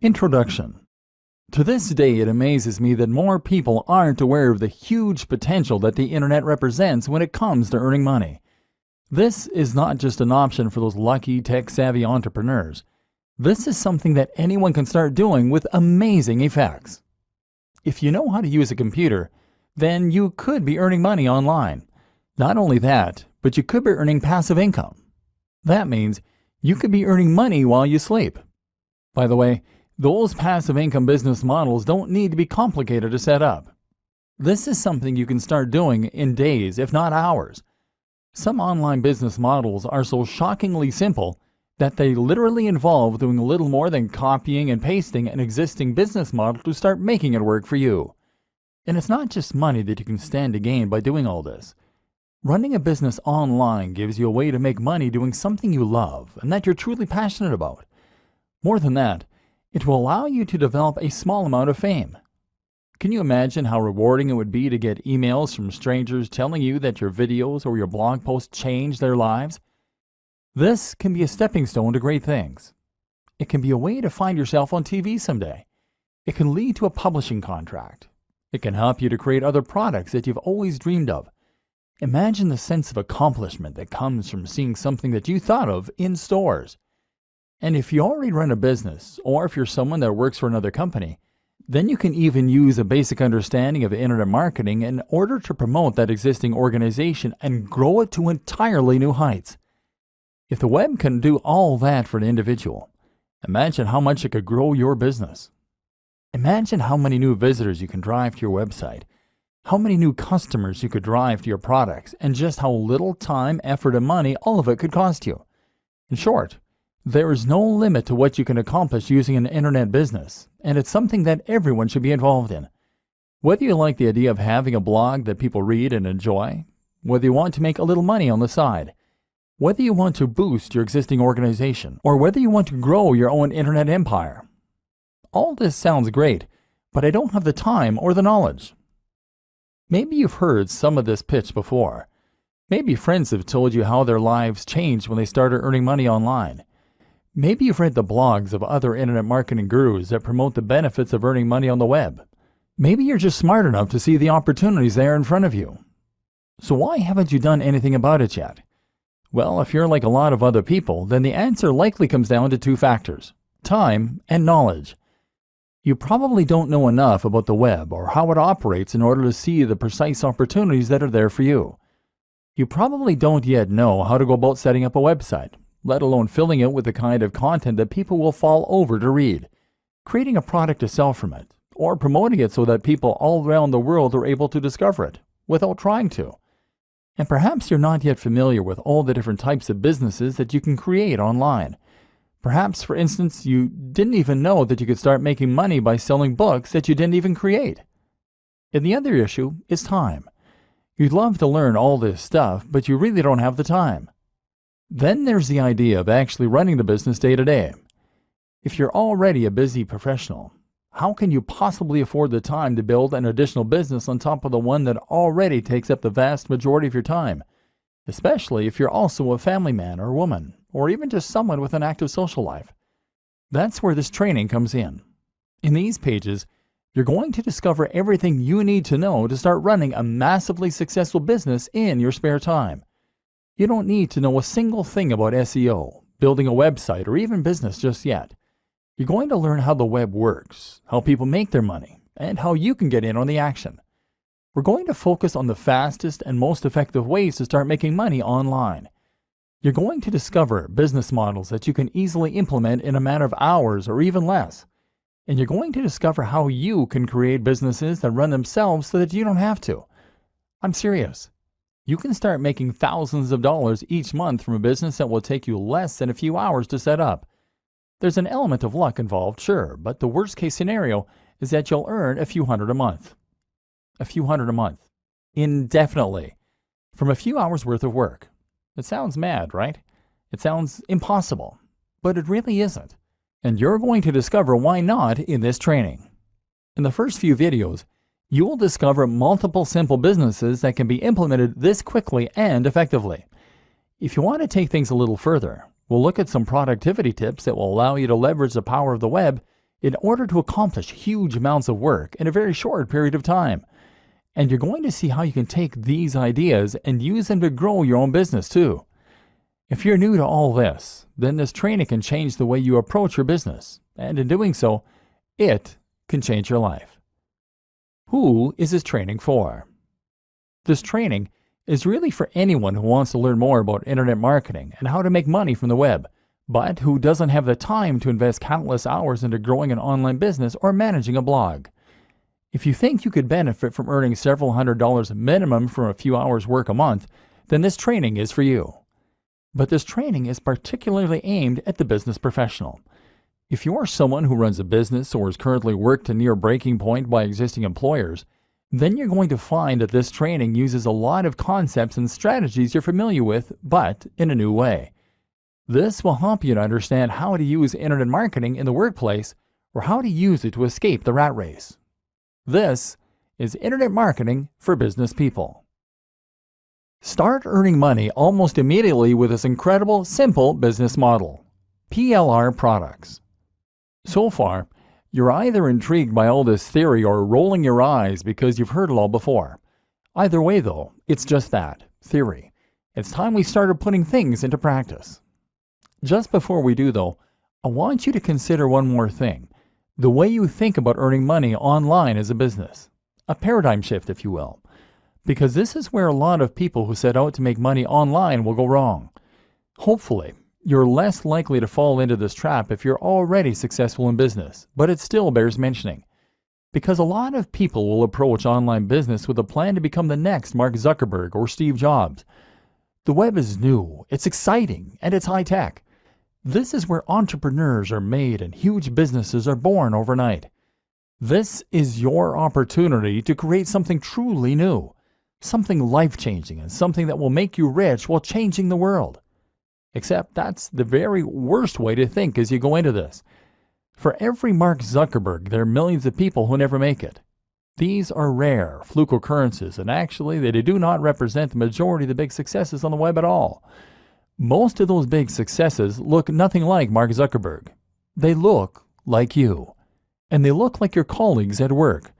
Introduction. To this day, it amazes me that more people aren't aware of the huge potential that the internet represents when it comes to earning money. This is not just an option for those lucky, tech-savvy entrepreneurs. This is something that anyone can start doing with amazing effects. If you know how to use a computer, then you could be earning money online. Not only that, but you could be earning passive income. That means you could be earning money while you sleep. By the way, those passive income business models don't need to be complicated to set up. This is something you can start doing in days, if not hours. Some online business models are so shockingly simple that they literally involve doing little more than copying and pasting an existing business model to start making it work for you. And it's not just money that you can stand to gain by doing all this. Running a business online gives you a way to make money doing something you love and that you're truly passionate about. More than that, it will allow you to develop a small amount of fame. Can you imagine how rewarding it would be to get emails from strangers telling you that your videos or your blog posts changed their lives? This can be a stepping stone to great things. It can be a way to find yourself on TV someday. It can lead to a publishing contract. It can help you to create other products that you've always dreamed of. Imagine the sense of accomplishment that comes from seeing something that you thought of in stores. And if you already run a business, or if you're someone that works for another company, then you can even use a basic understanding of internet marketing in order to promote that existing organization and grow it to entirely new heights. If the web can do all that for an individual, imagine how much it could grow your business. Imagine how many new visitors you can drive to your website, how many new customers you could drive to your products, and just how little time, effort, and money all of it could cost you. In short, there is no limit to what you can accomplish using an internet business, and it's something that everyone should be involved in. Whether you like the idea of having a blog that people read and enjoy, whether you want to make a little money on the side, whether you want to boost your existing organization, or whether you want to grow your own internet empire. All this sounds great, but I don't have the time or the knowledge. Maybe you've heard some of this pitch before. Maybe friends have told you how their lives changed when they started earning money online. Maybe you've read the blogs of other internet marketing gurus that promote the benefits of earning money on the web. Maybe you're just smart enough to see the opportunities there in front of you. So why haven't you done anything about it yet? Well, if you're like a lot of other people, then the answer likely comes down to two factors: time and knowledge. You probably don't know enough about the web or how it operates in order to see the precise opportunities that are there for you. You probably don't yet know how to go about setting up a website, let alone filling it with the kind of content that people will fall over to read, creating a product to sell from it, or promoting it so that people all around the world are able to discover it without trying to. And perhaps you're not yet familiar with all the different types of businesses that you can create online. Perhaps, for instance, you didn't even know that you could start making money by selling books that you didn't even create. And the other issue is time. You'd love to learn all this stuff, but you really don't have the time. Then there's the idea of actually running the business day to day. If you're already a busy professional, how can you possibly afford the time to build an additional business on top of the one that already takes up the vast majority of your time? Especially if you're also a family man or woman, or even just someone with an active social life. That's where this training comes in. In these pages, you're going to discover everything you need to know to start running a massively successful business in your spare time. You don't need to know a single thing about SEO, building a website, or even business just yet. You're going to learn how the web works, how people make their money, and how you can get in on the action. We're going to focus on the fastest and most effective ways to start making money online. You're going to discover business models that you can easily implement in a matter of hours or even less. And you're going to discover how you can create businesses that run themselves so that you don't have to. I'm serious. You can start making thousands of dollars each month from a business that will take you less than a few hours to set up. There's an element of luck involved, sure, but the worst case scenario is that you'll earn a few hundred a month. A few hundred a month. Indefinitely. From a few hours worth of work. It sounds mad, right? It sounds impossible. But it really isn't. And you're going to discover why not in this training. In the first few videos, you will discover multiple simple businesses that can be implemented this quickly and effectively. If you want to take things a little further, we'll look at some productivity tips that will allow you to leverage the power of the web in order to accomplish huge amounts of work in a very short period of time. And you're going to see how you can take these ideas and use them to grow your own business too. If you're new to all this, then this training can change the way you approach your business, and in doing so, it can change your life. Who is this training for? This training is really for anyone who wants to learn more about internet marketing and how to make money from the web, but who doesn't have the time to invest countless hours into growing an online business or managing a blog. If you think you could benefit from earning several $100s minimum from a few hours work a month, then this training is for you. But this training is particularly aimed at the business professional. If you are someone who runs a business or is currently worked to near breaking point by existing employers, then you're going to find that this training uses a lot of concepts and strategies you're familiar with, but in a new way. This will help you to understand how to use internet marketing in the workplace or how to use it to escape the rat race. This is Internet Marketing for Business People. Start earning money almost immediately with this incredible, simple business model. PLR products. So far, you're either intrigued by all this theory or rolling your eyes because you've heard it all before. Either way though, it's just that, theory. It's time we started putting things into practice. Just before we do though, I want you to consider one more thing. The way you think about earning money online as a business. A paradigm shift, if you will. Because this is where a lot of people who set out to make money online will go wrong. Hopefully, you're less likely to fall into this trap if you're already successful in business, but it still bears mentioning. Because a lot of people will approach online business with a plan to become the next Mark Zuckerberg or Steve Jobs. The web is new, it's exciting, and it's high-tech. This is where entrepreneurs are made and huge businesses are born overnight. This is your opportunity to create something truly new. Something life-changing and something that will make you rich while changing the world. Except that's the very worst way to think as you go into this. For every Mark Zuckerberg, there are millions of people who never make it. These are rare, fluke occurrences, and actually they do not represent the majority of the big successes on the web at all. Most of those big successes look nothing like Mark Zuckerberg. They look like you. And they look like your colleagues at work.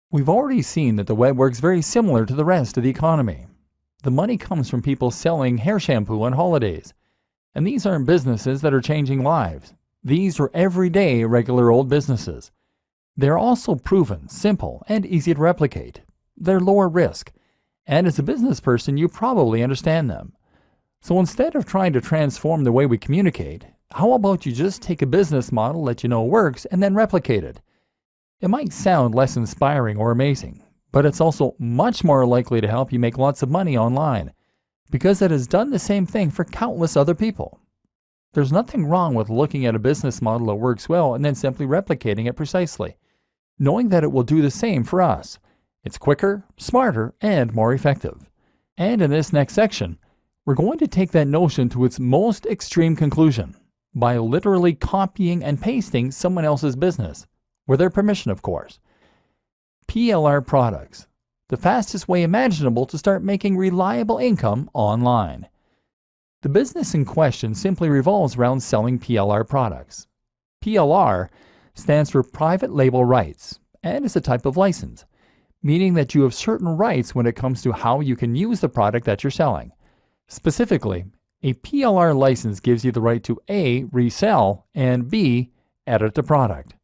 We've already seen that the web works very similar to the rest of the economy. The money comes from people selling hair shampoo on holidays. And these aren't businesses that are changing lives. These are everyday, regular old businesses. They're also proven, simple, and easy to replicate. They're lower risk. And as a business person, you probably understand them. So instead of trying to transform the way we communicate, how about you just take a business model that you know works and then replicate it? It might sound less inspiring or amazing, but it's also much more likely to help you make lots of money online, because it has done the same thing for countless other people. There's nothing wrong with looking at a business model that works well and then simply replicating it precisely, knowing that it will do the same for us. It's quicker, smarter, and more effective. And in this next section, we're going to take that notion to its most extreme conclusion by literally copying and pasting someone else's business. With their permission, of course. PLR products, the fastest way imaginable to start making reliable income online. The business in question simply revolves around selling PLR products. PLR stands for private label rights and is a type of license, meaning that you have certain rights when it comes to how you can use the product that you're selling. Specifically, a PLR license gives you the right to A, resell, and B, edit the product.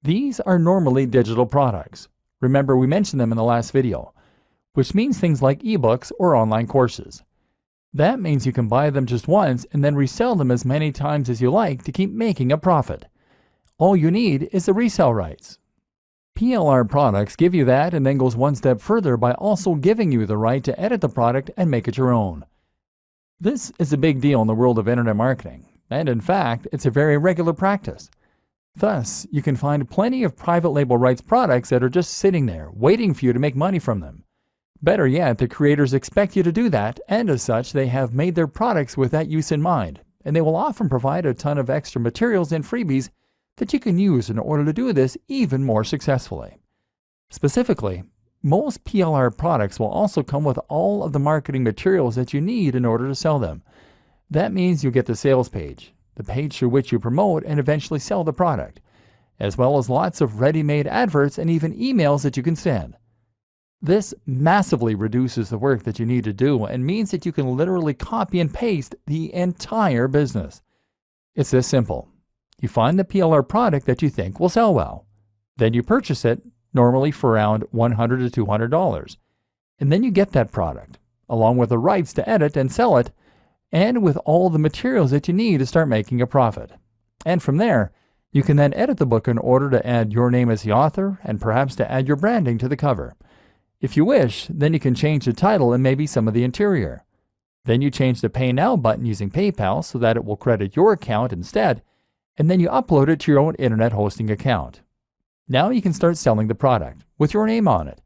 These are normally digital products. Remember, we mentioned them in the last video, which means things like ebooks or online courses. That means you can buy them just once and then resell them as many times as you like to keep making a profit. All you need is the resale rights. PLR products give you that and then goes one step further by also giving you the right to edit the product and make it your own. This is a big deal in the world of internet marketing, and in fact, it's a very regular practice. Thus, you can find plenty of private label rights products that are just sitting there, waiting for you to make money from them. Better yet, the creators expect you to do that, and as such, they have made their products with that use in mind, and they will often provide a ton of extra materials and freebies that you can use in order to do this even more successfully. Specifically, most PLR products will also come with all of the marketing materials that you need in order to sell them. That means you'll get the sales page, the page through which you promote and eventually sell the product. as well as lots of ready-made adverts and even emails that you can send. This massively reduces the work that you need to do and means that you can literally copy and paste the entire business. It's this simple. You find the PLR product that you think will sell well. Then you purchase it, normally for around $100 to $200. And then you get that product, along with the rights to edit and sell it, and with all the materials that you need to start making a profit. And from there, you can then edit the book in order to add your name as the author and perhaps to add your branding to the cover. If you wish, then you can change the title and maybe some of the interior. Then you change the Pay Now button using PayPal so that it will credit your account instead, and then you upload it to your own internet hosting account. Now you can start selling the product with your name on it,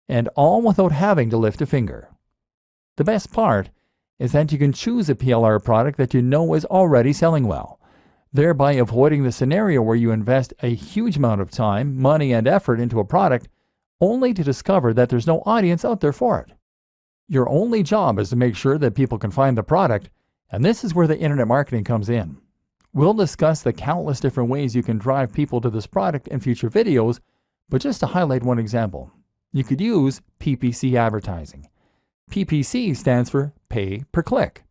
and all without having to lift a finger. The best part is that you can choose a PLR product that you know is already selling well, thereby avoiding the scenario where you invest a huge amount of time, money, and effort into a product only to discover that there's no audience out there for it. Your only job is to make sure that people can find the product, and this is where the internet marketing comes in. We'll discuss the countless different ways you can drive people to this product in future videos, but just to highlight one example, you could use PPC advertising. PPC stands for pay per click,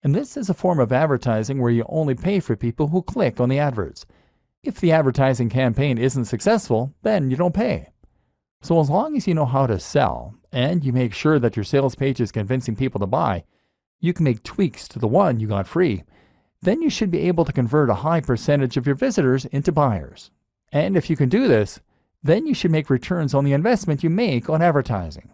and this is a form of advertising where you only pay for people who click on the adverts. If the advertising campaign isn't successful, then you don't pay. So as long as you know how to sell, and you make sure that your sales page is convincing people to buy, you can make tweaks to the one you got free. Then you should be able to convert a high percentage of your visitors into buyers. And if you can do this, then you should make returns on the investment you make on advertising.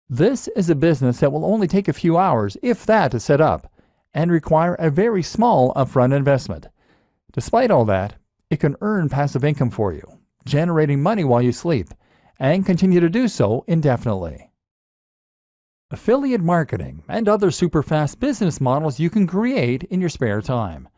This is a business that will only take a few hours, if that, to set up, and require a very small upfront investment. Despite all that, it can earn passive income for you, generating money while you sleep, and continue to do so indefinitely. Affiliate marketing and other super fast business models you can create in your spare time.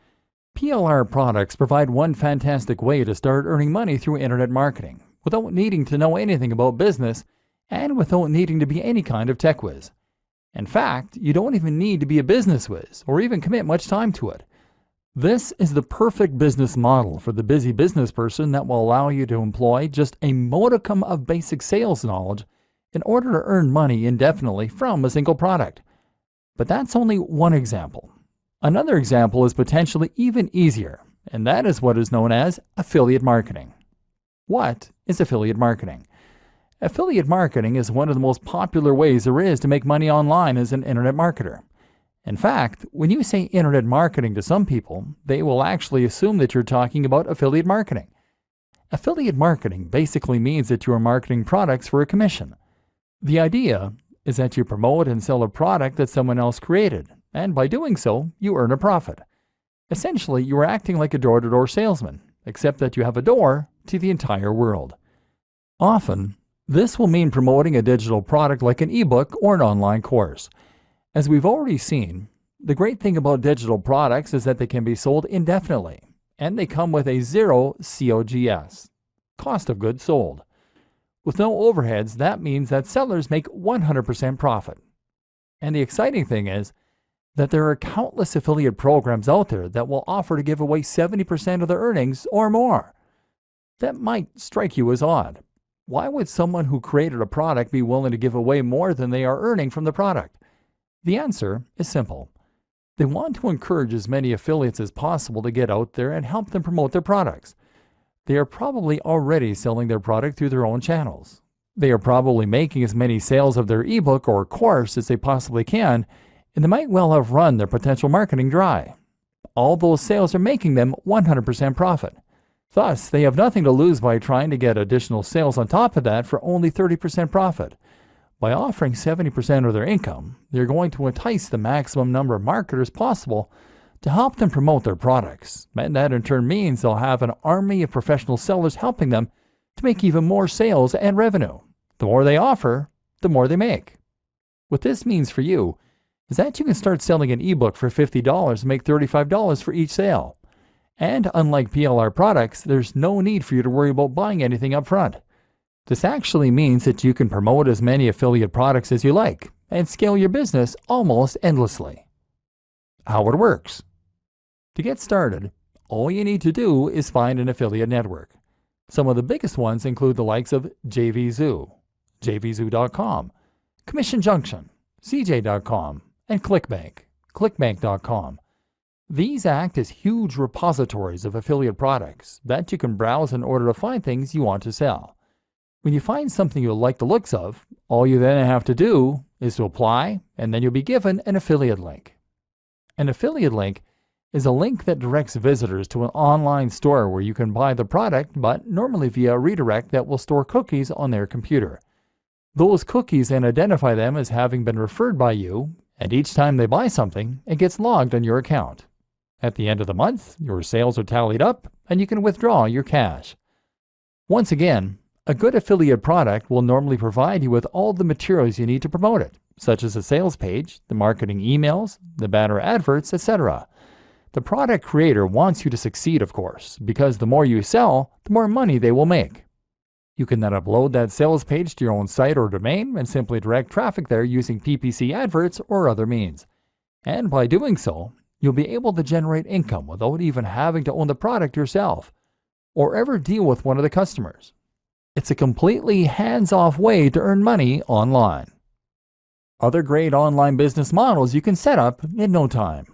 PLR products provide one fantastic way to start earning money through internet marketing without needing to know anything about business and without needing to be any kind of tech whiz. In fact, you don't even need to be a business whiz or even commit much time to it. This is the perfect business model for the busy business person that will allow you to employ just a modicum of basic sales knowledge in order to earn money indefinitely from a single product. But that's only one example. Another example is potentially even easier, and that is what is known as affiliate marketing. What is affiliate marketing? Affiliate marketing is one of the most popular ways there is to make money online as an internet marketer. In fact, when you say internet marketing to some people, they will actually assume that you're talking about affiliate marketing. Affiliate marketing basically means that you are marketing products for a commission. The idea is that you promote and sell a product that someone else created, and by doing so, you earn a profit. Essentially, you are acting like a door-to-door salesman, except that you have a door to the entire world. Often, this will mean promoting a digital product like an ebook or an online course. As we've already seen, the great thing about digital products is that they can be sold indefinitely, and they come with a zero COGS, cost of goods sold. With no overheads, that means that sellers make 100% profit. And the exciting thing is that there are countless affiliate programs out there that will offer to give away 70% of their earnings or more. That might strike you as odd. Why would someone who created a product be willing to give away more than they are earning from the product? The answer is simple. They want to encourage as many affiliates as possible to get out there and help them promote their products. They are probably already selling their product through their own channels. They are probably making as many sales of their ebook or course as they possibly can, and they might well have run their potential marketing dry. All those sales are making them 100% profit. Thus, they have nothing to lose by trying to get additional sales on top of that for only 30% profit. By offering 70% of their income, they're going to entice the maximum number of marketers possible to help them promote their products, and that in turn means they'll have an army of professional sellers helping them to make even more sales and revenue. The more they offer, the more they make. What this means for you is that you can start selling an ebook for $50 and make $35 for each sale. And unlike PLR products, there's no need for you to worry about buying anything up front. This actually means that you can promote as many affiliate products as you like and scale your business almost endlessly. How it works. To get started, all you need to do is find an affiliate network. Some of the biggest ones include the likes of JVZoo, jvzoo.com, Commission Junction, CJ.com, and ClickBank, clickbank.com. These act as huge repositories of affiliate products that you can browse in order to find things you want to sell. When you find something you like the looks of, all you then have to do is to apply, and then you'll be given an affiliate link. An affiliate link is a link that directs visitors to an online store where you can buy the product, but normally via a redirect that will store cookies on their computer. Those cookies then identify them as having been referred by you, and each time they buy something, it gets logged on your account. At the end of the month, your sales are tallied up, and you can withdraw your cash. Once again, a good affiliate product will normally provide you with all the materials you need to promote it, such as a sales page, the marketing emails, the banner adverts, etc. The product creator wants you to succeed, of course, because the more you sell, the more money they will make. You can then upload that sales page to your own site or domain and simply direct traffic there using PPC adverts or other means. And by doing so, you'll be able to generate income without even having to own the product yourself or ever deal with one of the customers. It's a completely hands-off way to earn money online. Other great online business models you can set up in no time.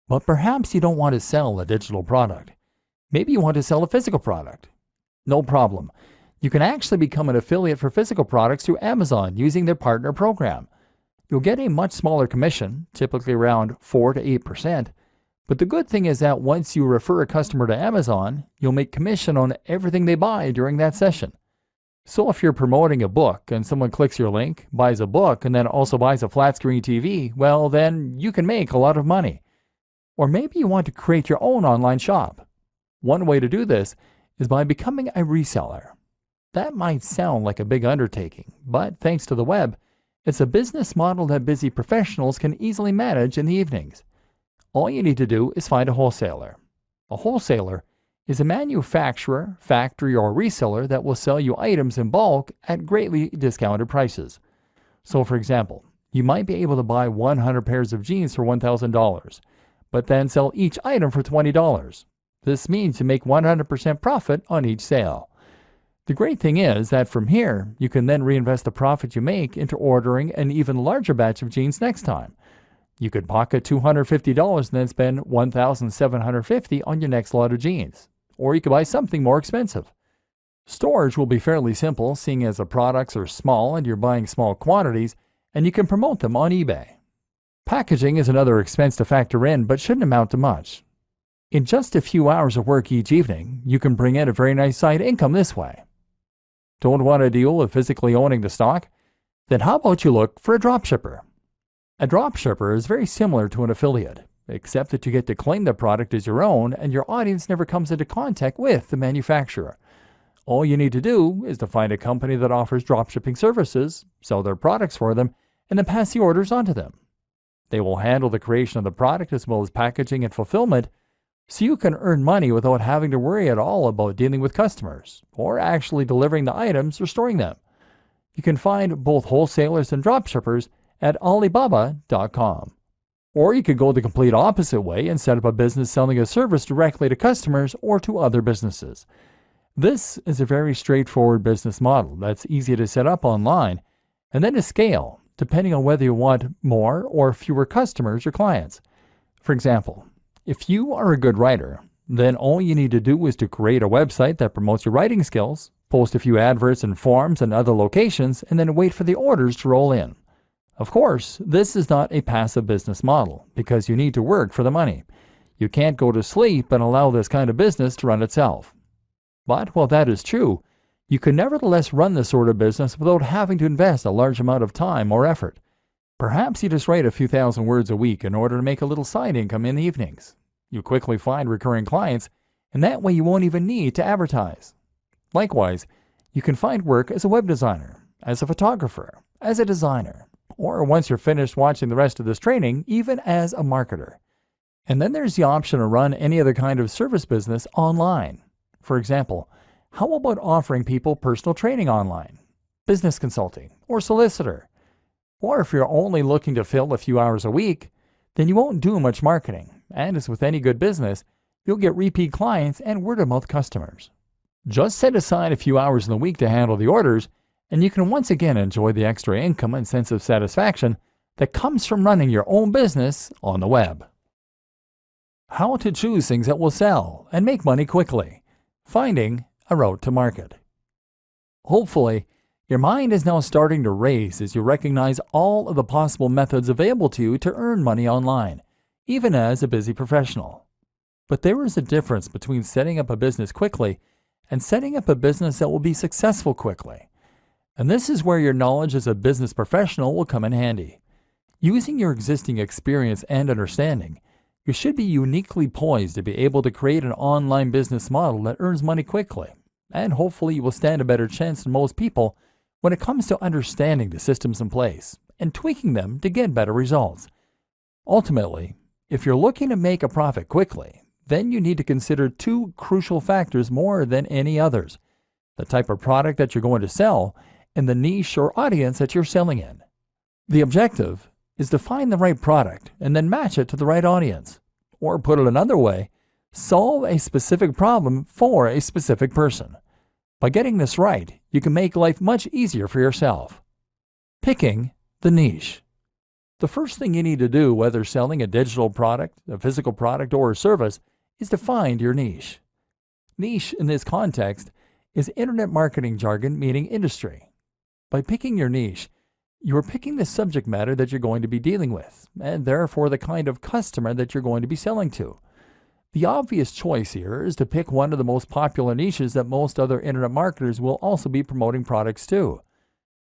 But perhaps you don't want to sell a digital product. Maybe you want to sell a physical product. No problem. You can actually become an affiliate for physical products through Amazon using their partner program. You'll get a much smaller commission, typically around 4 to 8%. But the good thing is that once you refer a customer to Amazon, you'll make commission on everything they buy during that session. So if you're promoting a book and someone clicks your link, buys a book, and then also buys a flat screen TV, well, then you can make a lot of money. Or maybe you want to create your own online shop. One way to do this is by becoming a reseller. That might sound like a big undertaking, but thanks to the web, it's a business model that busy professionals can easily manage in the evenings. All you need to do is find a wholesaler. A wholesaler is a manufacturer, factory, or reseller that will sell you items in bulk at greatly discounted prices. So for example, you might be able to buy 100 pairs of jeans for $1,000, but then sell each item for $20. This means you make 100% profit on each sale. The great thing is that from here, you can then reinvest the profit you make into ordering an even larger batch of jeans next time. You could pocket $250 and then spend $1,750 on your next lot of jeans. Or you could buy something more expensive. Storage will be fairly simple, seeing as the products are small and you're buying small quantities, and you can promote them on eBay. Packaging is another expense to factor in, but shouldn't amount to much. In just a few hours of work each evening, you can bring in a very nice side income this way. Don't want to deal with physically owning the stock? Then how about you look for a dropshipper? A dropshipper is very similar to an affiliate, except that you get to claim the product as your own and your audience never comes into contact with the manufacturer. All you need to do is to find a company that offers dropshipping services, sell their products for them, and then pass the orders on to them. They will handle the creation of the product as well as packaging and fulfillment, so you can earn money without having to worry at all about dealing with customers or actually delivering the items or storing them. You can find both wholesalers and dropshippers at Alibaba.com. Or you could go the complete opposite way and set up a business selling a service directly to customers or to other businesses. This is a very straightforward business model that's easy to set up online and then to scale, depending on whether you want more or fewer customers or clients. For example, if you are a good writer, then all you need to do is to create a website that promotes your writing skills, post a few adverts in forums and other locations, and then wait for the orders to roll in. Of course, this is not a passive business model because you need to work for the money. You can't go to sleep and allow this kind of business to run itself. But while that is true, you can nevertheless run this sort of business without having to invest a large amount of time or effort. Perhaps you just write a few thousand words a week in order to make a little side income in the evenings. You quickly find recurring clients, and that way you won't even need to advertise. Likewise, you can find work as a web designer, as a photographer, as a designer, or once you're finished watching the rest of this training, even as a marketer. And then there's the option to run any other kind of service business online. For example, how about offering people personal training online, business consulting, or solicitor? Or if you're only looking to fill a few hours a week, then you won't do much marketing, and as with any good business, you'll get repeat clients and word-of-mouth customers. Just set aside a few hours in the week to handle the orders, and you can once again enjoy the extra income and sense of satisfaction that comes from running your own business on the web. How to choose things that will sell and make money quickly. Finding a route to market. Hopefully, your mind is now starting to race as you recognize all of the possible methods available to you to earn money online, even as a busy professional. But there is a difference between setting up a business quickly and setting up a business that will be successful quickly. And this is where your knowledge as a business professional will come in handy. Using your existing experience and understanding, you should be uniquely poised to be able to create an online business model that earns money quickly, and hopefully you will stand a better chance than most people when it comes to understanding the systems in place and tweaking them to get better results. Ultimately, if you're looking to make a profit quickly, then you need to consider two crucial factors more than any others: the type of product that you're going to sell and the niche or audience that you're selling in. The objective is to find the right product and then match it to the right audience. Or put it another way, solve a specific problem for a specific person. By getting this right, you can make life much easier for yourself. Picking the niche. The first thing you need to do, whether selling a digital product, a physical product, or a service, is to find your niche. Niche in this context is internet marketing jargon meaning industry. By picking your niche, you are picking the subject matter that you're going to be dealing with, and therefore the kind of customer that you're going to be selling to. The obvious choice here is to pick one of the most popular niches that most other internet marketers will also be promoting products to.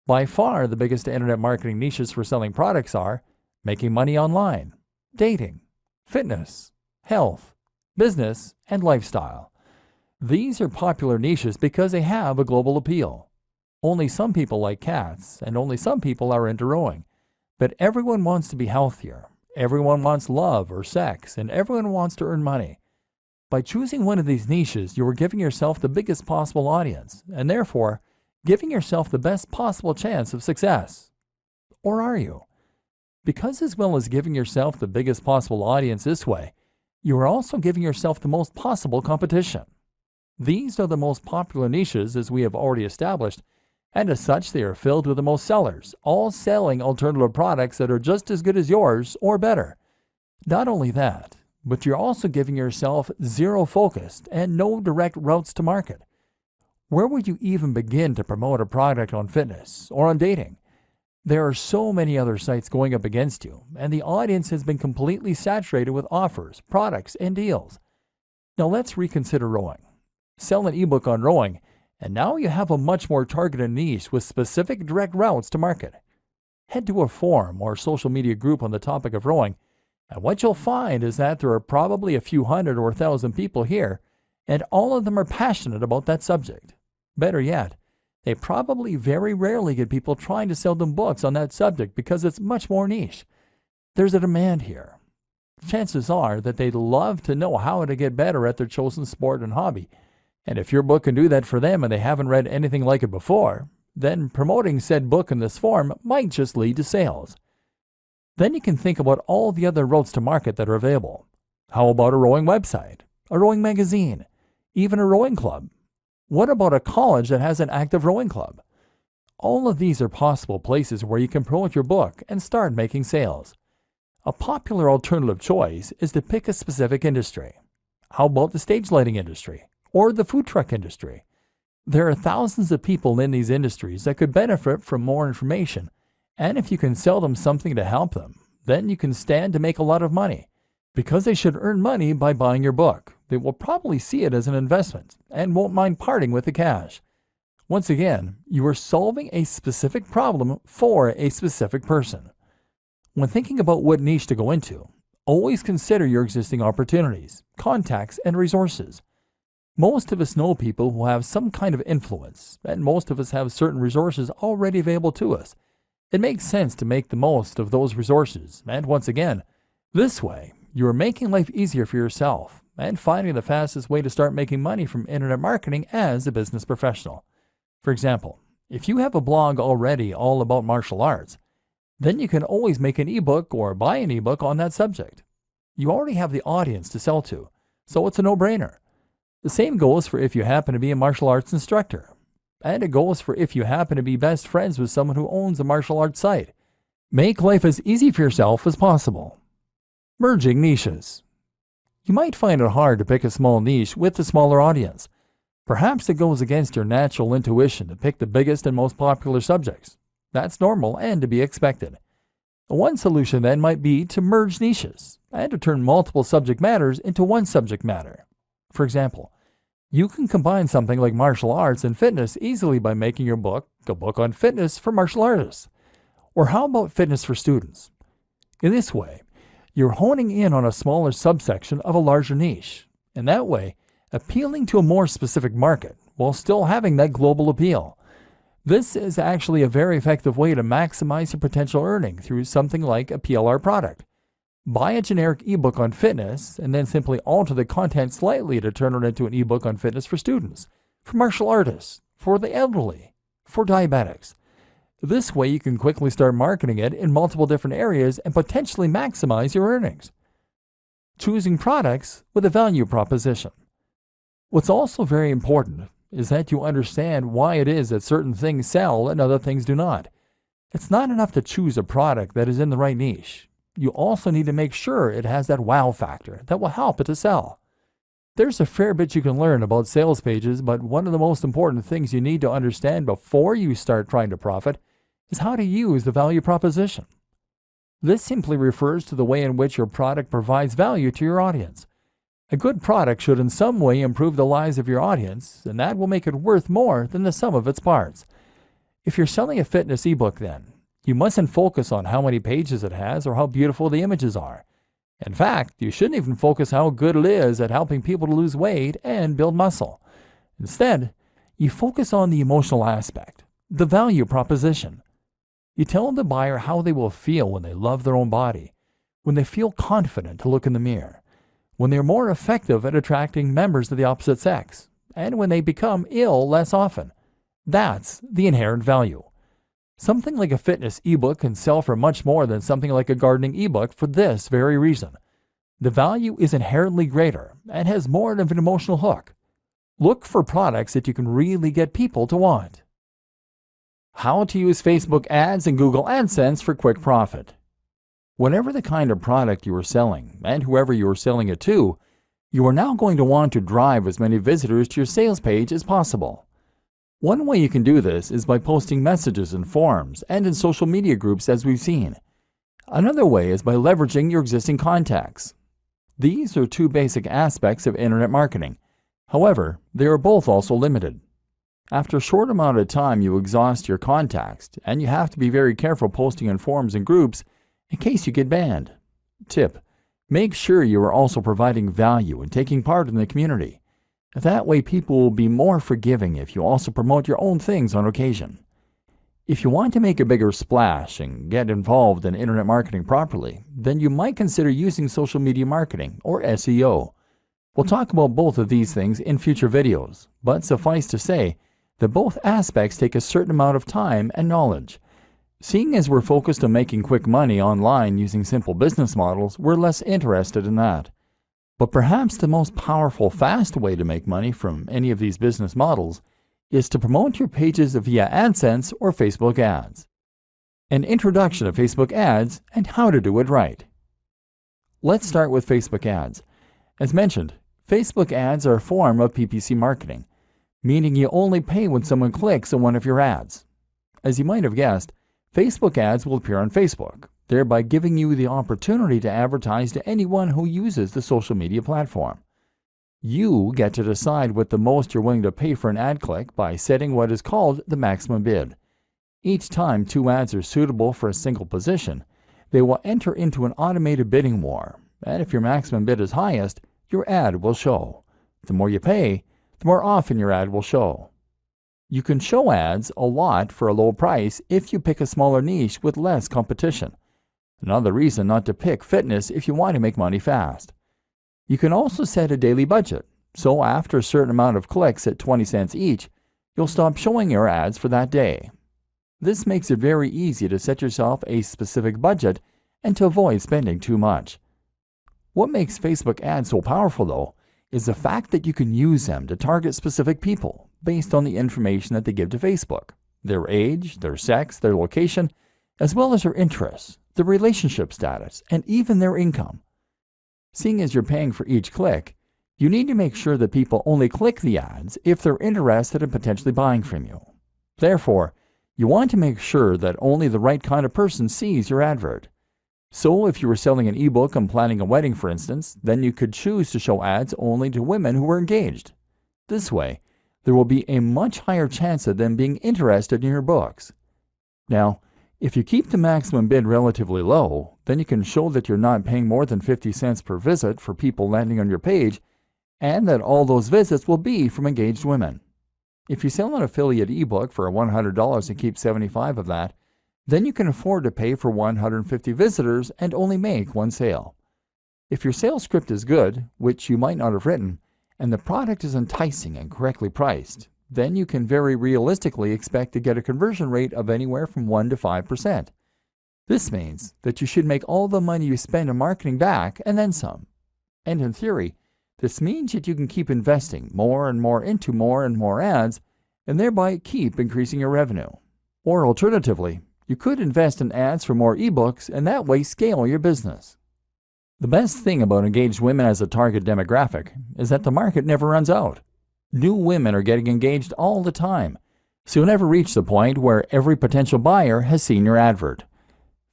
By far, the biggest internet marketing niches for selling products are making money online, dating, fitness, health, business, and lifestyle. These are popular niches because they have a global appeal. Only some people like cats, and only some people are into rowing. But everyone wants to be healthier. Everyone wants love or sex, and everyone wants to earn money. By choosing one of these niches, you are giving yourself the biggest possible audience, and therefore, giving yourself the best possible chance of success. Or are you? Because as well as giving yourself the biggest possible audience this way, you are also giving yourself the most possible competition. These are the most popular niches, as we have already established, and as such they are filled with the most sellers, all selling alternative products that are just as good as yours or better. Not only that, but you're also giving yourself zero focused and no direct routes to market. Where would you even begin to promote a product on fitness or on dating? There are so many other sites going up against you, and the audience has been completely saturated with offers, products, and deals. Now let's reconsider rowing. Sell an ebook on rowing, and now you have a much more targeted niche with specific direct routes to market. Head to a forum or social media group on the topic of rowing, and what you'll find is that there are probably a few hundred or 1,000 people here, and all of them are passionate about that subject. Better yet, they probably very rarely get people trying to sell them books on that subject because it's much more niche. There's a demand here. Chances are that they'd love to know how to get better at their chosen sport and hobby. And if your book can do that for them and they haven't read anything like it before, then promoting said book in this form might just lead to sales. Then you can think about all the other routes to market that are available. How about a rowing website, a rowing magazine, even a rowing club? What about a college that has an active rowing club? All of these are possible places where you can promote your book and start making sales. A popular alternative choice is to pick a specific industry. How about the stage lighting industry or the food truck industry? There are thousands of people in these industries that could benefit from more information, and if you can sell them something to help them, then you can stand to make a lot of money. Because they should earn money by buying your book, they will probably see it as an investment and won't mind parting with the cash. Once again, you are solving a specific problem for a specific person. When thinking about what niche to go into, always consider your existing opportunities, contacts, and resources. Most of us know people who have some kind of influence, and most of us have certain resources already available to us. It makes sense to make the most of those resources, and once again, this way, you are making life easier for yourself and finding the fastest way to start making money from internet marketing as a business professional. For example, if you have a blog already all about martial arts, then you can always make an ebook or buy an ebook on that subject. You already have the audience to sell to, so it's a no-brainer. The same goes for if you happen to be a martial arts instructor. And it goes for if you happen to be best friends with someone who owns a martial arts site. Make life as easy for yourself as possible. Merging niches. You might find it hard to pick a small niche with a smaller audience. Perhaps it goes against your natural intuition to pick the biggest and most popular subjects. That's normal and to be expected. One solution then might be to merge niches and to turn multiple subject matters into one subject matter. For example, you can combine something like martial arts and fitness easily by making your book a book on fitness for martial artists. Or how about fitness for students? In this way, you're honing in on a smaller subsection of a larger niche, and that way, appealing to a more specific market while still having that global appeal. This is actually a very effective way to maximize your potential earning through something like a PLR product. Buy a generic ebook on fitness and then simply alter the content slightly to turn it into an ebook on fitness for students, for martial artists, for the elderly, for diabetics. This way you can quickly start marketing it in multiple different areas and potentially maximize your earnings. Choosing products with a value proposition. What's also very important is that you understand why it is that certain things sell and other things do not. It's not enough to choose a product that is in the right niche. You also need to make sure it has that wow factor that will help it to sell. There's a fair bit you can learn about sales pages, but one of the most important things you need to understand before you start trying to profit is how to use the value proposition. This simply refers to the way in which your product provides value to your audience. A good product should in some way improve the lives of your audience, and that will make it worth more than the sum of its parts. If you're selling a fitness ebook then, you mustn't focus on how many pages it has or how beautiful the images are. In fact, you shouldn't even focus how good it is at helping people to lose weight and build muscle. Instead, you focus on the emotional aspect, the value proposition. You tell the buyer how they will feel when they love their own body, when they feel confident to look in the mirror, when they're more effective at attracting members of the opposite sex, and when they become ill less often. That's the inherent value. Something like a fitness ebook can sell for much more than something like a gardening ebook for this very reason. The value is inherently greater and has more of an emotional hook. Look for products that you can really get people to want. How to use Facebook ads and Google AdSense for quick profit. Whatever the kind of product you are selling and whoever you are selling it to, you are now going to want to drive as many visitors to your sales page as possible. One way you can do this is by posting messages in forums and in social media groups as we've seen. Another way is by leveraging your existing contacts. These are two basic aspects of internet marketing. However, they are both also limited. After a short amount of time you exhaust your contacts, and you have to be very careful posting in forums and groups in case you get banned. Tip: make sure you are also providing value and taking part in the community. That way people will be more forgiving if you also promote your own things on occasion. If you want to make a bigger splash and get involved in internet marketing properly, then you might consider using social media marketing, or SEO. We'll talk about both of these things in future videos, but suffice to say that both aspects take a certain amount of time and knowledge. Seeing as we're focused on making quick money online using simple business models, we're less interested in that. But perhaps the most powerful, fast way to make money from any of these business models is to promote your pages via AdSense or Facebook ads. An introduction to Facebook ads and how to do it right. Let's start with Facebook ads. As mentioned, Facebook ads are a form of PPC marketing, meaning you only pay when someone clicks on one of your ads. As you might have guessed, Facebook ads will appear on Facebook, thereby giving you the opportunity to advertise to anyone who uses the social media platform. You get to decide what the most you're willing to pay for an ad click by setting what is called the maximum bid. Each time two ads are suitable for a single position, they will enter into an automated bidding war, and if your maximum bid is highest, your ad will show. The more you pay, the more often your ad will show. You can show ads a lot for a low price if you pick a smaller niche with less competition. Another reason not to pick fitness if you want to make money fast. You can also set a daily budget, so after a certain amount of clicks at 20 cents each, you'll stop showing your ads for that day. This makes it very easy to set yourself a specific budget and to avoid spending too much. What makes Facebook ads so powerful though, is the fact that you can use them to target specific people based on the information that they give to Facebook, their age, their sex, their location, as well as their interests, their relationship status, and even their income. Seeing as you're paying for each click, you need to make sure that people only click the ads if they're interested in potentially buying from you. Therefore, you want to make sure that only the right kind of person sees your advert. So if you were selling an ebook on planning a wedding, for instance, then you could choose to show ads only to women who are engaged. This way, there will be a much higher chance of them being interested in your books. Now, if you keep the maximum bid relatively low, then you can show that you're not paying more than 50 cents per visit for people landing on your page, and that all those visits will be from engaged women. If you sell an affiliate ebook for $100 and keep 75 of that, then you can afford to pay for 150 visitors and only make one sale. If your sales script is good, which you might not have written, and the product is enticing and correctly priced, then you can very realistically expect to get a conversion rate of anywhere from 1 to 5%. This means that you should make all the money you spend on marketing back and then some. And in theory, this means that you can keep investing more and more into more and more ads, and thereby keep increasing your revenue. Or alternatively, you could invest in ads for more ebooks and that way scale your business. The best thing about engaged women as a target demographic is that the market never runs out. New women are getting engaged all the time, so you'll never reach the point where every potential buyer has seen your advert.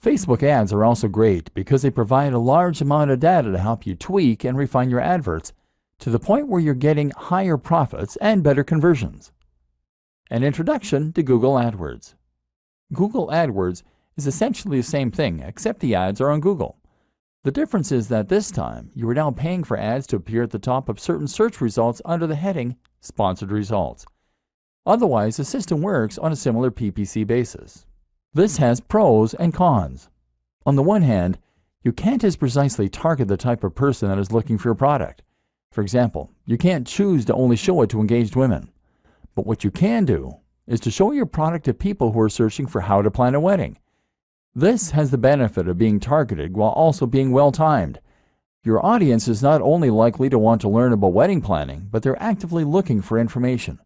Facebook ads are also great because they provide a large amount of data to help you tweak and refine your adverts to the point where you're getting higher profits and better conversions. An introduction to Google AdWords. Google AdWords is essentially the same thing, except the ads are on Google. The difference is that this time, you are now paying for ads to appear at the top of certain search results under the heading Sponsored Results. Otherwise, the system works on a similar PPC basis. This has pros and cons. On the one hand, you can't as precisely target the type of person that is looking for your product. For example, you can't choose to only show it to engaged women. But what you can do is to show your product to people who are searching for how to plan a wedding. This has the benefit of being targeted while also being well-timed. Your audience is not only likely to want to learn about wedding planning, but they're actively looking for information.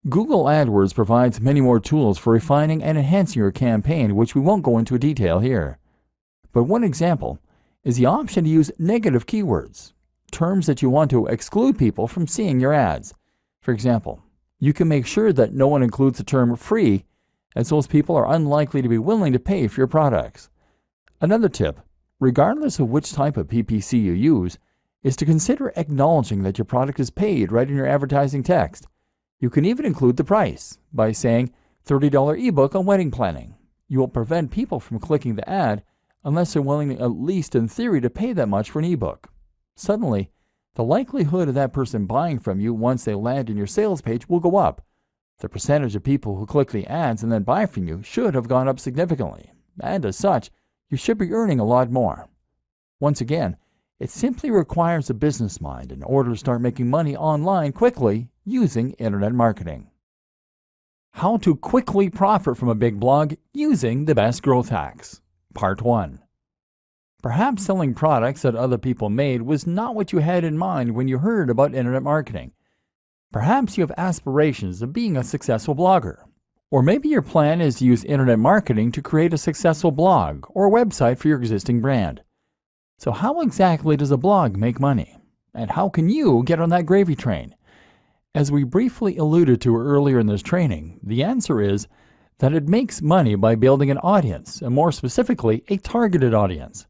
Google AdWords provides many more tools for refining and enhancing your campaign, which we won't go into detail here. But one example is the option to use negative keywords, terms that you want to exclude people from seeing your ads. For example, you can make sure that no one includes the term free, as those people are unlikely to be willing to pay for your products. Another tip, regardless of which type of PPC you use, is to consider acknowledging that your product is paid right in your advertising text. You can even include the price by saying $30 ebook on wedding planning. You will prevent people from clicking the ad unless they're willing, at least in theory, to pay that much for an ebook. Suddenly, the likelihood of that person buying from you once they land in your sales page will go up. The percentage of people who click the ads and then buy from you should have gone up significantly, and as such, you should be earning a lot more. Once again, it simply requires a business mind in order to start making money online quickly using internet marketing. How to quickly profit from a big blog using the best growth hacks. Part 1. Perhaps selling products that other people made was not what you had in mind when you heard about internet marketing. Perhaps you have aspirations of being a successful blogger. Or maybe your plan is to use internet marketing to create a successful blog or website for your existing brand. So how exactly does a blog make money? And how can you get on that gravy train? As we briefly alluded to earlier in this training, the answer is that it makes money by building an audience, and more specifically, a targeted audience.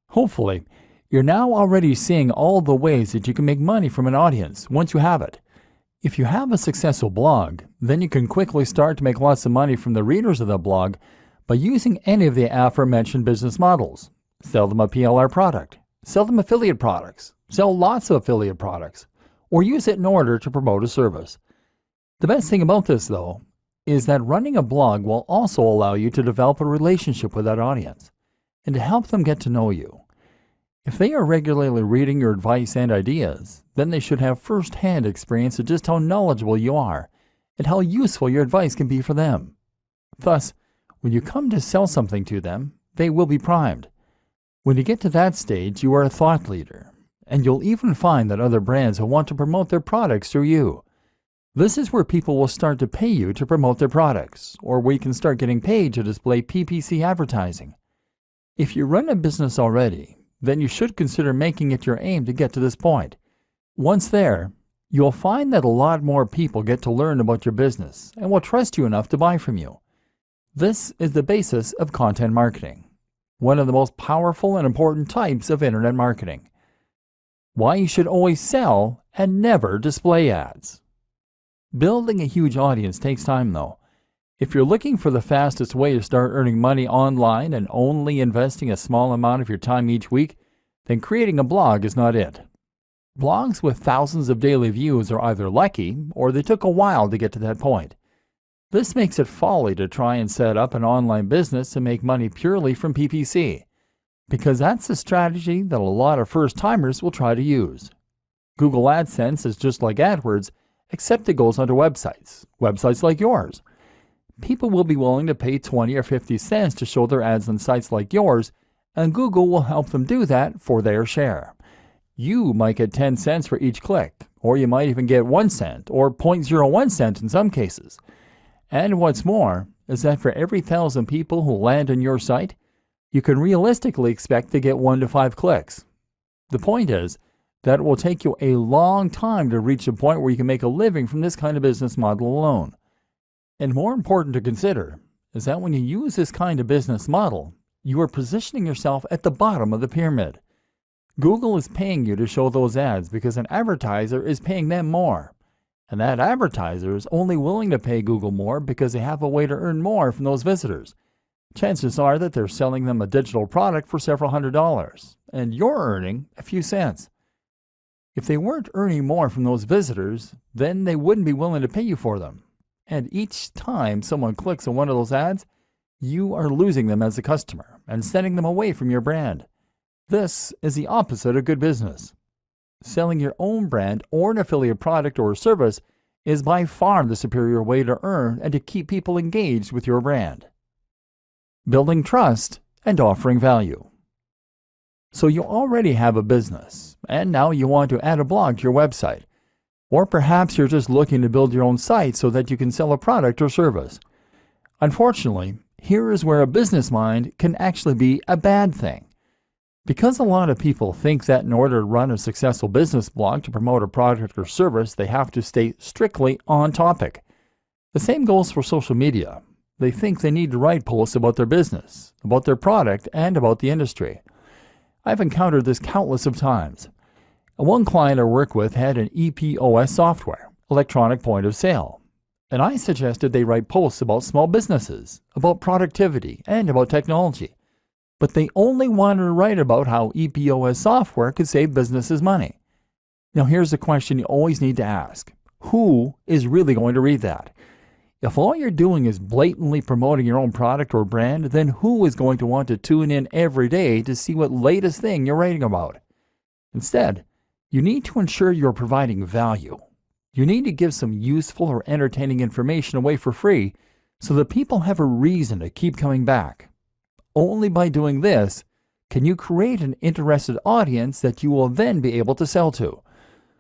Hopefully, you're now already seeing all the ways that you can make money from an audience once you have it. If you have a successful blog, then you can quickly start to make lots of money from the readers of the blog by using any of the aforementioned business models. Sell them a PLR product, sell them affiliate products, sell lots of affiliate products, or use it in order to promote a service. The best thing about this, though, is that running a blog will also allow you to develop a relationship with that audience and to help them get to know you. If they are regularly reading your advice and ideas, then they should have first-hand experience of just how knowledgeable you are and how useful your advice can be for them. Thus, when you come to sell something to them, they will be primed. When you get to that stage, you are a thought leader, and you'll even find that other brands will want to promote their products through you. This is where people will start to pay you to promote their products, or where you can start getting paid to display PPC advertising. If you run a business already, then you should consider making it your aim to get to this point. Once there, you'll find that a lot more people get to learn about your business and will trust you enough to buy from you. This is the basis of content marketing, one of the most powerful and important types of internet marketing. Why you should always sell and never display ads. Building a huge audience takes time though. If you're looking for the fastest way to start earning money online and only investing a small amount of your time each week, then creating a blog is not it. Blogs with thousands of daily views are either lucky or they took a while to get to that point. This makes it folly to try and set up an online business and make money purely from PPC, because that's a strategy that a lot of first-timers will try to use. Google AdSense is just like AdWords, except it goes onto websites like yours. People will be willing to pay 20 or 50 cents to show their ads on sites like yours, and Google will help them do that for their share. You might get 10 cents for each click, or you might even get 1 cent or 0.01 cent in some cases. And what's more is that for every 1,000 people who land on your site, you can realistically expect to get 1 to 5 clicks. The point is that it will take you a long time to reach a point where you can make a living from this kind of business model alone. And more important to consider is that when you use this kind of business model, you are positioning yourself at the bottom of the pyramid. Google is paying you to show those ads because an advertiser is paying them more. And that advertiser is only willing to pay Google more because they have a way to earn more from those visitors. Chances are that they're selling them a digital product for several $100s, and you're earning a few cents. If they weren't earning more from those visitors, then they wouldn't be willing to pay you for them. And each time someone clicks on one of those ads, you are losing them as a customer and sending them away from your brand. This is the opposite of good business. Selling your own brand or an affiliate product or service is by far the superior way to earn and to keep people engaged with your brand. Building trust and offering value. So you already have a business, and now you want to add a blog to your website. Or perhaps you're just looking to build your own site so that you can sell a product or service. Unfortunately, here is where a business mind can actually be a bad thing. Because a lot of people think that in order to run a successful business blog to promote a product or service, they have to stay strictly on topic. The same goes for social media. They think they need to write posts about their business, about their product, and about the industry. I've encountered this countless of times. One client I work with had an EPOS software, electronic point of sale, and I suggested they write posts about small businesses, about productivity, and about technology. But they only wanted to write about how EPOS software could save businesses money. Now here's the question you always need to ask. Who is really going to read that? If all you're doing is blatantly promoting your own product or brand, then who is going to want to tune in every day to see what latest thing you're writing about? Instead, you need to ensure you're providing value. You need to give some useful or entertaining information away for free so that people have a reason to keep coming back. Only by doing this can you create an interested audience that you will then be able to sell to.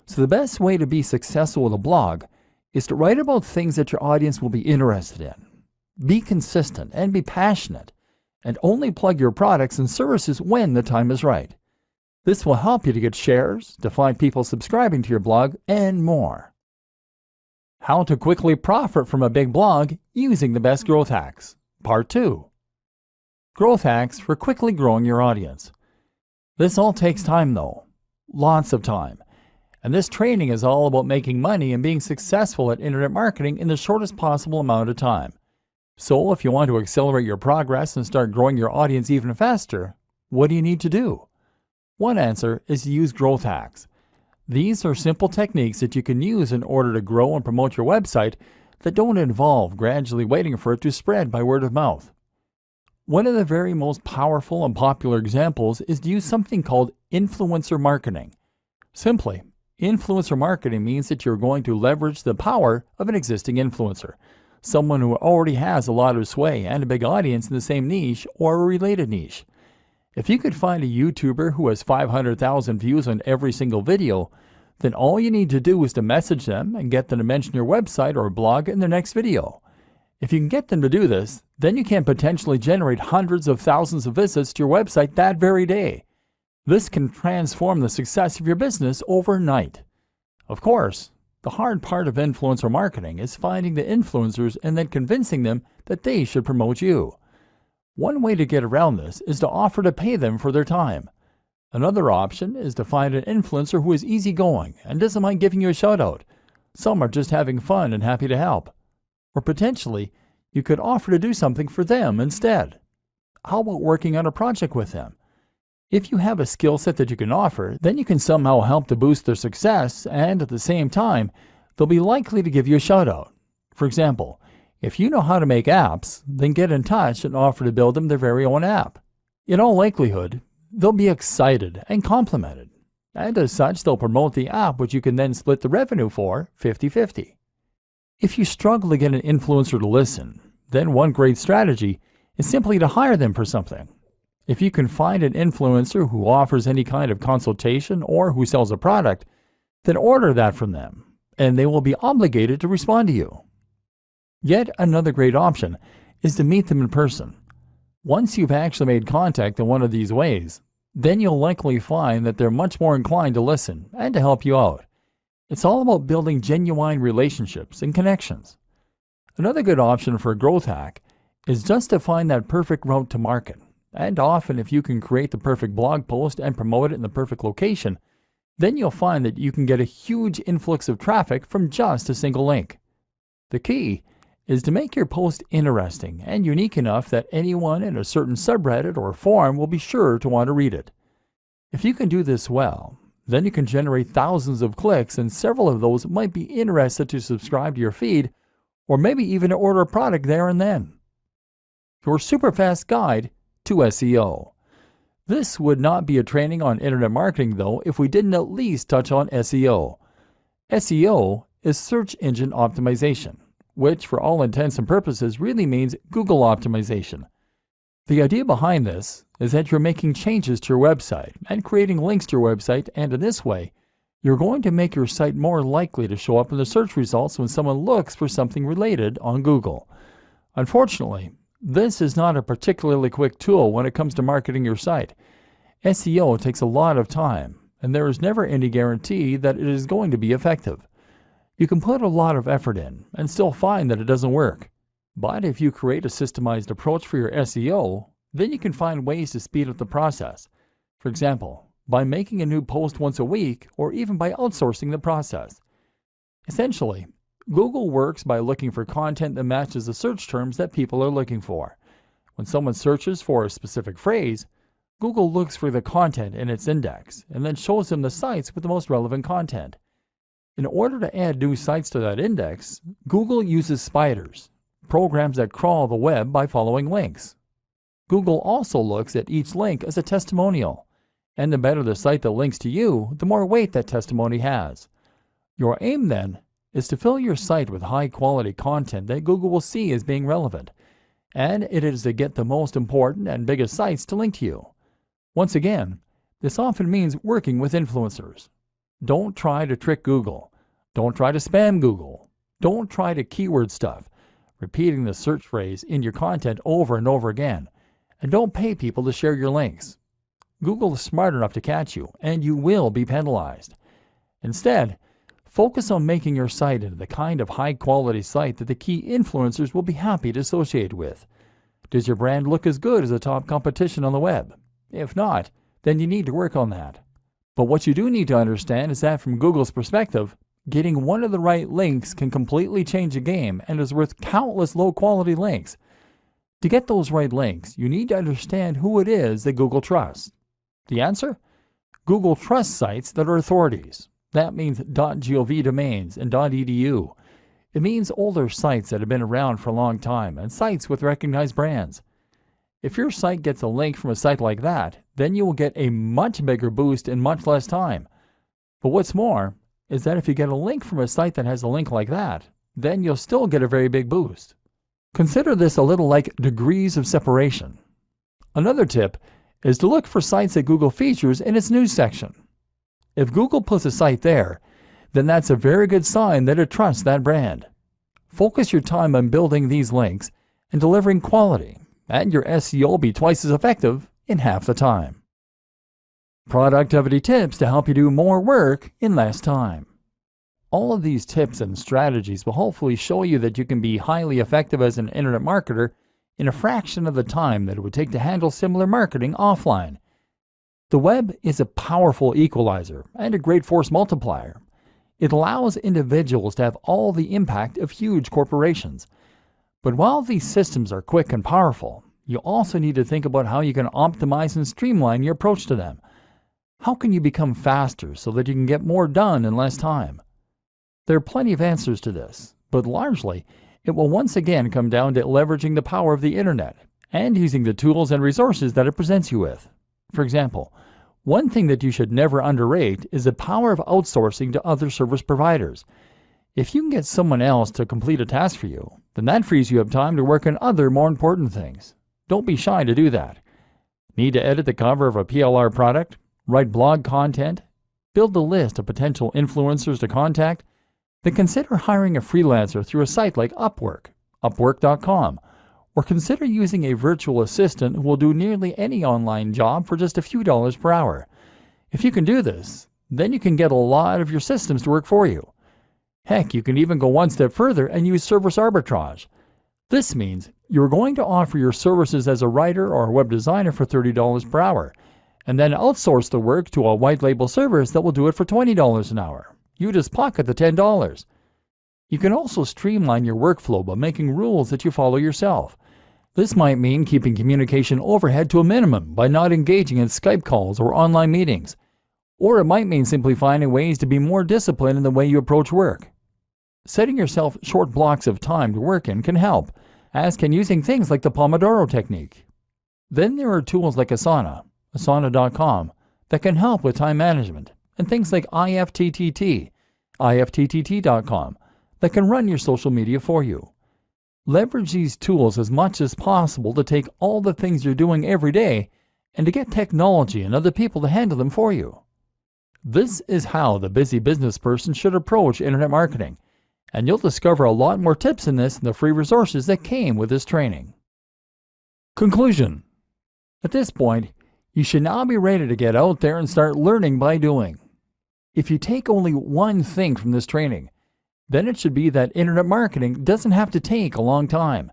So the best way to be successful with a blog is to write about things that your audience will be interested in. Be consistent and be passionate, and only plug your products and services when the time is right. This will help you to get shares, to find people subscribing to your blog, and more. How to quickly profit from a big blog using the best growth hacks. Part 2. Growth hacks for quickly growing your audience. This all takes time though. Lots of time. And this training is all about making money and being successful at internet marketing in the shortest possible amount of time. So if you want to accelerate your progress and start growing your audience even faster, what do you need to do? One answer is to use growth hacks. These are simple techniques that you can use in order to grow and promote your website that don't involve gradually waiting for it to spread by word of mouth. One of the very most powerful and popular examples is to use something called influencer marketing. Simply, influencer marketing means that you're going to leverage the power of an existing influencer, someone who already has a lot of sway and a big audience in the same niche or a related niche. If you could find a YouTuber who has 500,000 views on every single video, then all you need to do is to message them and get them to mention your website or blog in their next video. If you can get them to do this, then you can potentially generate hundreds of thousands of visits to your website that very day. This can transform the success of your business overnight. Of course, the hard part of influencer marketing is finding the influencers and then convincing them that they should promote you. One way to get around this is to offer to pay them for their time. Another option is to find an influencer who is easygoing and doesn't mind giving you a shout out. Some are just having fun and happy to help. Or potentially, you could offer to do something for them instead. How about working on a project with them? If you have a skill set that you can offer, then you can somehow help to boost their success, and at the same time, they'll be likely to give you a shout out. For example, if you know how to make apps, then get in touch and offer to build them their very own app. In all likelihood, they'll be excited and complimented, and as such, they'll promote the app, which you can then split the revenue for 50-50. If you struggle to get an influencer to listen, then one great strategy is simply to hire them for something. If you can find an influencer who offers any kind of consultation or who sells a product, then order that from them, and they will be obligated to respond to you. Yet another great option is to meet them in person. Once you've actually made contact in one of these ways, then you'll likely find that they're much more inclined to listen and to help you out. It's all about building genuine relationships and connections. Another good option for a growth hack is just to find that perfect route to market. And often, if you can create the perfect blog post and promote it in the perfect location, then you'll find that you can get a huge influx of traffic from just a single link. The key is to make your post interesting and unique enough that anyone in a certain subreddit or forum will be sure to want to read it. If you can do this well, then you can generate thousands of clicks, and several of those might be interested to subscribe to your feed or maybe even to order a product there and then. Your super fast guide to SEO. This would not be a training on internet marketing though if we didn't at least touch on SEO. SEO is search engine optimization, which for all intents and purposes really means Google optimization. The idea behind this is that you're making changes to your website and creating links to your website, and in this way, you're going to make your site more likely to show up in the search results when someone looks for something related on Google. Unfortunately, this is not a particularly quick tool when it comes to marketing your site. SEO takes a lot of time, and there is never any guarantee that it is going to be effective. You can put a lot of effort in and still find that it doesn't work. But if you create a systemized approach for your SEO, then you can find ways to speed up the process. For example, by making a new post once a week or even by outsourcing the process. Essentially, Google works by looking for content that matches the search terms that people are looking for. When someone searches for a specific phrase, Google looks for the content in its index and then shows them the sites with the most relevant content. In order to add new sites to that index, Google uses spiders, programs that crawl the web by following links. Google also looks at each link as a testimonial, and the better the site that links to you, the more weight that testimony has. Your aim then is to fill your site with high-quality content that Google will see as being relevant, and it is to get the most important and biggest sites to link to you. Once again, this often means working with influencers. Don't try to trick Google. Don't try to spam Google. Don't try to keyword stuff, repeating the search phrase in your content over and over again. And don't pay people to share your links. Google is smart enough to catch you, and you will be penalized. Instead, focus on making your site into the kind of high-quality site that the key influencers will be happy to associate with. Does your brand look as good as the top competition on the web? If not, then you need to work on that. But what you do need to understand is that from Google's perspective, getting one of the right links can completely change the game and is worth countless low-quality links. To get those right links, you need to understand who it is that Google trusts. The answer? Google trusts sites that are authorities. That means .gov domains and .edu. It means older sites that have been around for a long time and sites with recognized brands. If your site gets a link from a site like that, then you will get a much bigger boost in much less time. But what's more is that if you get a link from a site that has a link like that, then you'll still get a very big boost. Consider this a little like degrees of separation. Another tip is to look for sites that Google features in its news section. If Google puts a site there, then that's a very good sign that it trusts that brand. Focus your time on building these links and delivering quality, and your SEO will be twice as effective in half the time. Productivity tips to help you do more work in less time. All of these tips and strategies will hopefully show you that you can be highly effective as an internet marketer in a fraction of the time that it would take to handle similar marketing offline. The web is a powerful equalizer and a great force multiplier. It allows individuals to have all the impact of huge corporations. But while these systems are quick and powerful, you also need to think about how you can optimize and streamline your approach to them. How can you become faster so that you can get more done in less time? There are plenty of answers to this, but largely, it will once again come down to leveraging the power of the internet and using the tools and resources that it presents you with. For example, one thing that you should never underrate is the power of outsourcing to other service providers. If you can get someone else to complete a task for you, then that frees you up time to work on other more important things. Don't be shy to do that. Need to edit the cover of a PLR product? Write blog content? Build a list of potential influencers to contact? Then consider hiring a freelancer through a site like Upwork, Upwork.com, or consider using a virtual assistant who will do nearly any online job for just a few dollars per hour. If you can do this, then you can get a lot of your systems to work for you. Heck, you can even go one step further and use service arbitrage. This means you're going to offer your services as a writer or a web designer for $30 per hour, and then outsource the work to a white label service that will do it for $20 an hour. You just pocket the $10. You can also streamline your workflow by making rules that you follow yourself. This might mean keeping communication overhead to a minimum by not engaging in Skype calls or online meetings. Or it might mean simply finding ways to be more disciplined in the way you approach work. Setting yourself short blocks of time to work in can help, as can using things like the Pomodoro technique. Then there are tools like Asana.com, that can help with time management, and things like IFTTT.com, that can run your social media for you. Leverage these tools as much as possible to take all the things you're doing every day and to get technology and other people to handle them for you. This is how the busy business person should approach internet marketing, and you'll discover a lot more tips in this in the free resources that came with this training. Conclusion. At this point, you should now be ready to get out there and start learning by doing. If you take only one thing from this training, then it should be that internet marketing doesn't have to take a long time.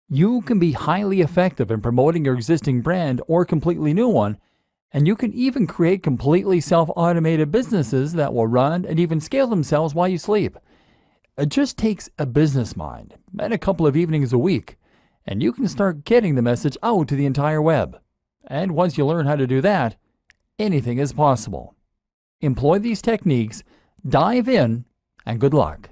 You can be highly effective in promoting your existing brand or completely new one, and you can even create completely self-automated businesses that will run and even scale themselves while you sleep. It just takes a business mind and a couple of evenings a week, and you can start getting the message out to the entire web. And once you learn how to do that, anything is possible. Employ these techniques, dive in, and good luck.